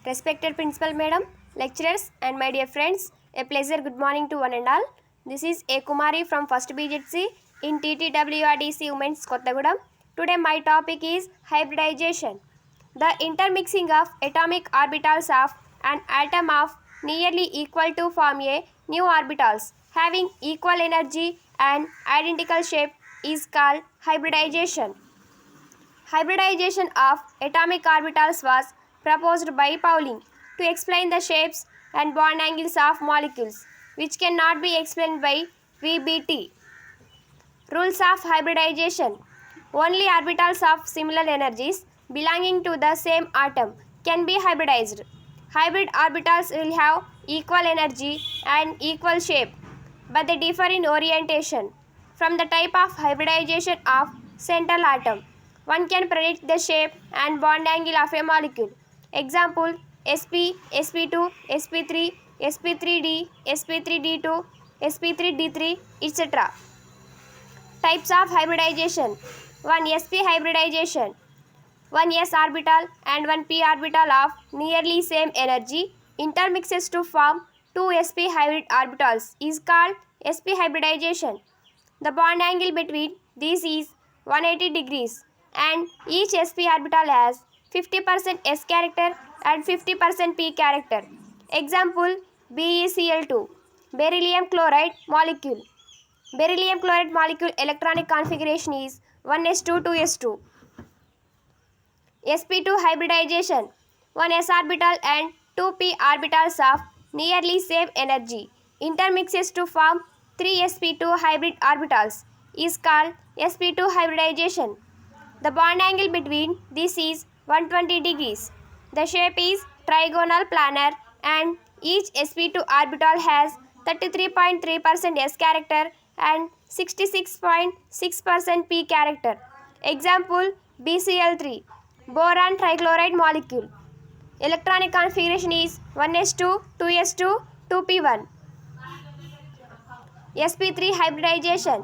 Respected Principal Madam, lecturers and my dear friends, a pleasure good morning to one and all. This is A. Kumari from 1st BZC in TTWRDC Women's Kottagudam. Today my topic is hybridization. The intermixing of atomic orbitals of an atom of nearly equal to form a new orbitals having equal energy and identical shape is called hybridization. Hybridization of atomic orbitals was proposed by Pauling to explain the shapes and bond angles of molecules, which cannot be explained by VBT. Rules of hybridization. Only orbitals of similar energies belonging to the same atom can be hybridized. Hybrid orbitals will have equal energy and equal shape, but they differ in orientation. From the type of hybridization of central atom, one can predict the shape and bond angle of a molecule. Example: sp, sp2, sp3, sp3d, sp3d2, sp3d3, etc. Types of hybridization. 1. sp hybridization. One s orbital and one p orbital of nearly same energy intermixes to form two sp hybrid orbitals is called sp hybridization. The bond angle between these is 180 degrees and each sp orbital has 50% s character and 50% p character. Example: BeCl2, beryllium chloride molecule. Beryllium chloride molecule electronic configuration is 1s2 2s2. sp2 hybridization. One s orbital and two p orbitals of nearly same energy intermixes to form three sp2 hybrid orbitals is called sp2 hybridization. The bond angle between these is 120 degrees. The shape is trigonal planar and each sp2 orbital has 33.3% s character and 66.6% p character. Example: BeCl3, boron trichloride molecule. Electronic configuration is 1s2 2s2 2p1. sp3 hybridization.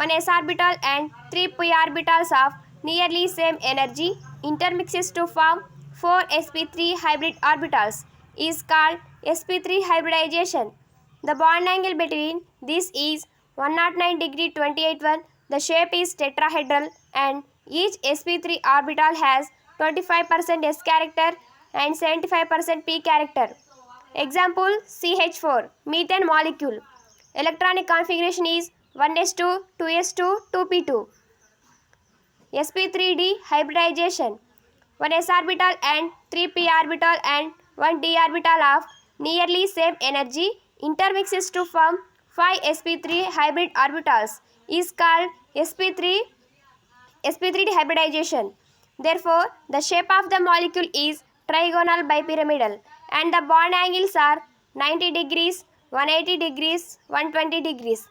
One s orbital and three p orbitals of nearly same energy intermixes to form four sp3 hybrid orbitals is called sp3 hybridization. The bond angle between these is 109 degree 28 1. The shape is tetrahedral and each sp3 orbital has 25% s character and 75% p character. Example: CH4, methane molecule. Electronic configuration is 1s2 2s2 2p2. sp3d hybridization. One s orbital and three p orbital and one d orbital of nearly same energy intermixes to form 5 sp3 hybrid orbitals is called sp3d hybridization. Therefore, the shape of the molecule is trigonal bipyramidal and the bond angles are 90 degrees, 180 degrees, 120 degrees.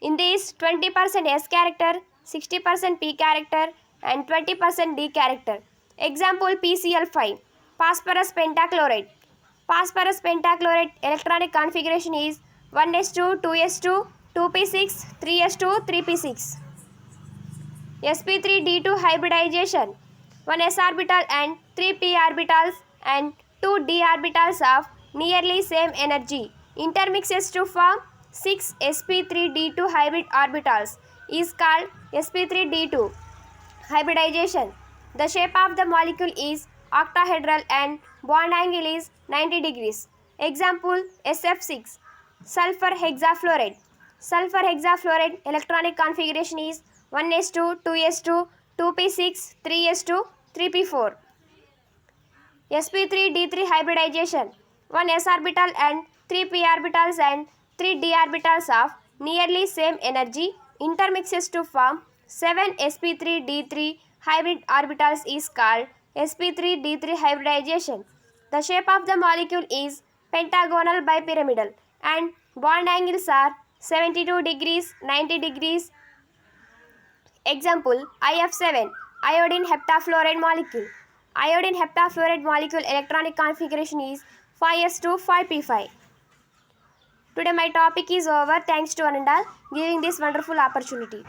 In this, 20% s character, 60% p character and 20% d character. Example: PCl5, phosphorus pentachloride. Phosphorus pentachloride electronic configuration is 1s2 2s2 2p6 3s2 3p6. sp3d2 hybridization. One s orbital and three p orbitals and two d orbitals of nearly same energy intermixes to form 6 sp3d2 hybrid orbitals is called sp3d2 hybridization. The shape of the molecule is octahedral and bond angle is 90 degrees. Example: SF6, sulfur hexafluoride. Sulfur hexafluoride electronic configuration is 1s2 2s2 2p6 3s2 3p4. sp3d3 hybridization. One s orbital and three p orbitals and three d orbitals of nearly same energy intermixes to form 7 sp3d3 hybrid orbitals is called sp3d3 hybridization. The shape of the molecule is pentagonal bipyramidal and bond angles are 72 degrees, 90 degrees. Example: IF7, iodine heptafluoride molecule. Iodine heptafluoride molecule electronic configuration is 5s2 5p5. Today my topic is over. Thanks to one and all giving this wonderful opportunity.